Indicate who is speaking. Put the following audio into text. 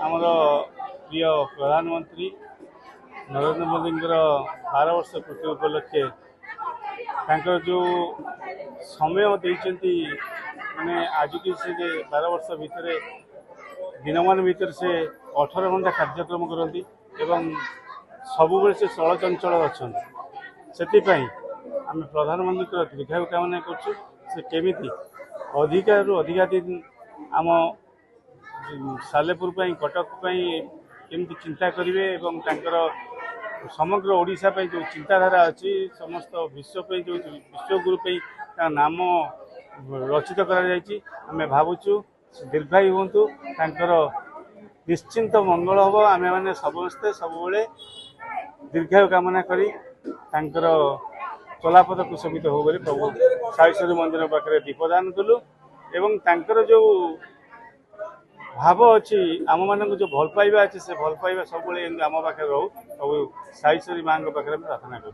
Speaker 1: आमर प्रिय प्रधानमंत्री नरेंद्र मोदी 12 वर्ष पूर्ति उपलक्षे जो समय देते माने आज की से 12 वर्ष भितर दिन मान भर से 18 घंटा कार्यक्रम करती सब से चल चंचल अच्छा से आम प्रधानमंत्री दीर्घायु कामना करमी अधिका अधिका दिन आम सालेपुर कटक केमती चिंता करेंगे समग्र ओडिशा जो चिंताधारा अच्छी समस्त विश्व जो विश्वगुरु नाम रचित कर भावुँ दीर्घायु हूँ निश्चिंत मंगल हम आम मैंने समस्ते सब दीर्घायु कामना करी चलापद कुशमित हो प्रभु साईश्वरी मंदिर पाखे दीपदान कलु एवं जो भाव अच्छी आम मान जो भल पाइबा अच्छे से भल पाइबा सब आम पाखे रो सब साईश्वरी माँ पाखे प्रार्थना कर।